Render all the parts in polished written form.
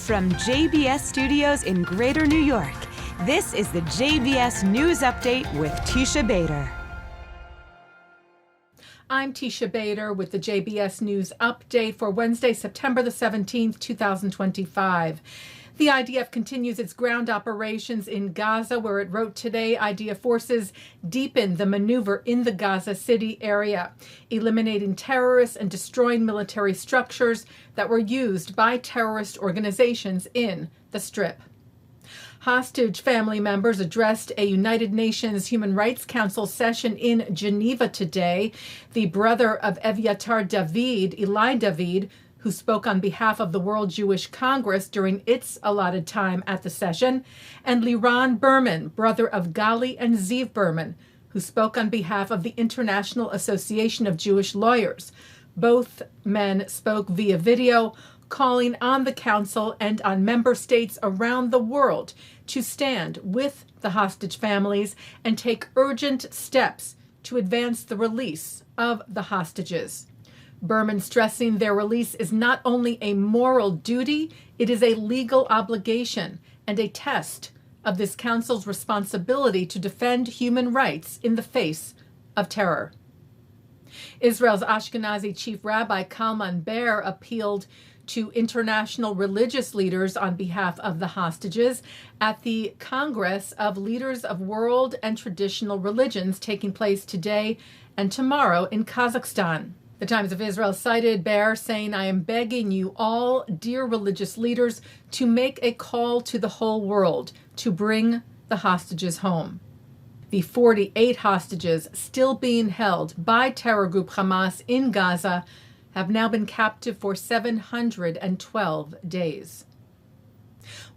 From JBS Studios in Greater New York, this is the JBS News Update with Teisha Bader. I'm Teisha Bader with the JBS News Update for Wednesday, September the 17th, 2025. The IDF continues its ground operations in Gaza, where it wrote today IDF forces deepened the maneuver in the Gaza City area, eliminating terrorists and destroying military structures that were used by terrorist organizations in the Strip. Hostage family members addressed a United Nations Human Rights Council session in Geneva today. The brother of Eviatar David, Eli David, who spoke on behalf of the World Jewish Congress during its allotted time at the session, and Liran Berman, brother of Gali and Ziv Berman, who spoke on behalf of the International Association of Jewish Lawyers. Both men spoke via video, calling on the Council and on member states around the world to stand with the hostage families and take urgent steps to advance the release of the hostages. Berman stressing their release is not only a moral duty, it is a legal obligation and a test of this Council's responsibility to defend human rights in the face of terror. Israel's Ashkenazi Chief Rabbi Kalman Ber appealed to international religious leaders on behalf of the hostages at the Congress of Leaders of World and Traditional Religions taking place today and tomorrow in Kazakhstan. The Times of Israel cited Ber saying, "I am begging you all, dear religious leaders, to make a call to the whole world to bring the hostages home." The 48 hostages still being held by terror group Hamas in Gaza have now been captive for 712 days.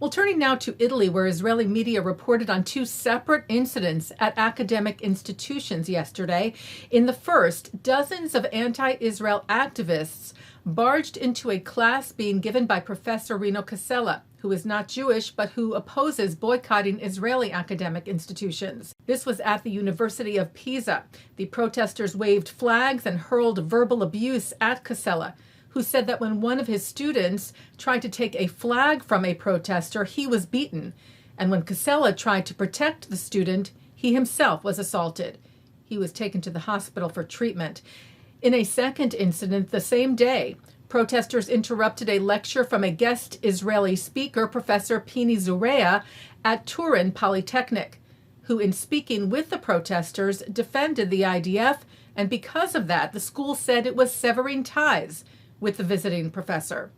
Well, turning now to Italy, where Israeli media reported on two separate incidents at academic institutions yesterday. In the first, dozens of anti-Israel activists barged into a class being given by Professor Rino Casella, who is not Jewish but who opposes boycotting Israeli academic institutions. This was at the University of Pisa. The protesters waved flags and hurled verbal abuse at Casella, who said that when one of his students tried to take a flag from a protester, he was beaten. And when Casella tried to protect the student, he himself was assaulted. He was taken to the hospital for treatment. In a second incident the same day, protesters interrupted a lecture from a guest Israeli speaker, Professor Pini Zurea, at Turin Polytechnic, who, in speaking with the protesters, defended the IDF, and because of that, the school said it was severing ties with the visiting professor.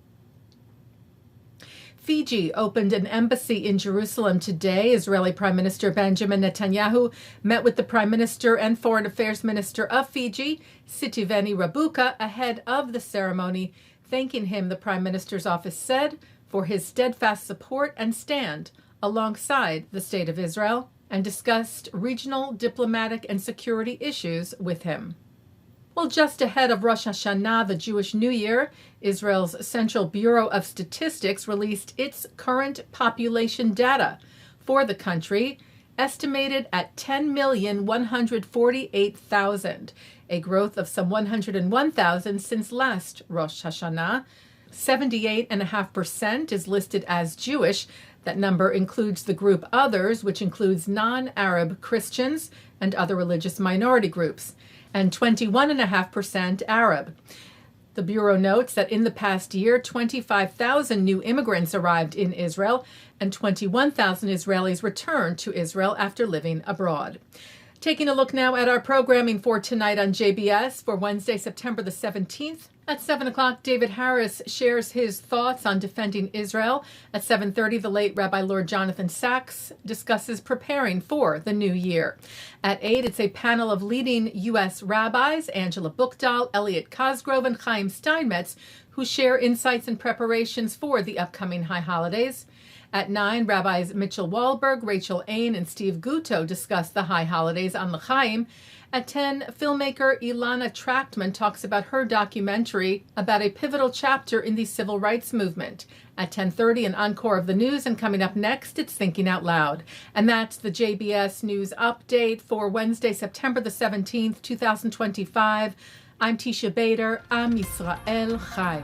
Fiji opened an embassy in Jerusalem today. Israeli Prime Minister Benjamin Netanyahu met with the Prime Minister and Foreign Affairs Minister of Fiji, Sitiveni Rabuka, ahead of the ceremony, thanking him, the Prime Minister's office said, for his steadfast support and stand alongside the State of Israel, and discussed regional, diplomatic, and security issues with him. Well, just ahead of Rosh Hashanah, the Jewish New Year, Israel's Central Bureau of Statistics released its current population data for the country, estimated at 10,148,000, a growth of some 101,000 since last Rosh Hashanah. 78.5% is listed as Jewish. That number includes the group Others, which includes non-Arab Christians and other religious minority groups, and 21.5% Arab. The Bureau notes that in the past year, 25,000 new immigrants arrived in Israel, and 21,000 Israelis returned to Israel after living abroad. Taking a look now at our programming for tonight on JBS for Wednesday, September the 17th. At 7 o'clock, David Harris shares his thoughts on defending Israel. At 7:30, the late Rabbi Lord Jonathan Sacks discusses preparing for the new year. At 8, it's a panel of leading U.S. rabbis, Angela Buchdahl, Elliot Cosgrove, and Chaim Steinmetz, who share insights and preparations for the upcoming high holidays. At 9, Rabbis Mitchell Wohlberg, Rachel Ain, and Steve Gutow discuss the high holidays on L'chaim. At 10, filmmaker Ilana Trachtman talks about her documentary about a pivotal chapter in the civil rights movement. At 10:30, an encore of the news, and coming up next, it's Thinking Out Loud. And that's the JBS News Update for Wednesday, September the 17th, 2025. I'm Teisha Bader. Am Yisrael Chai.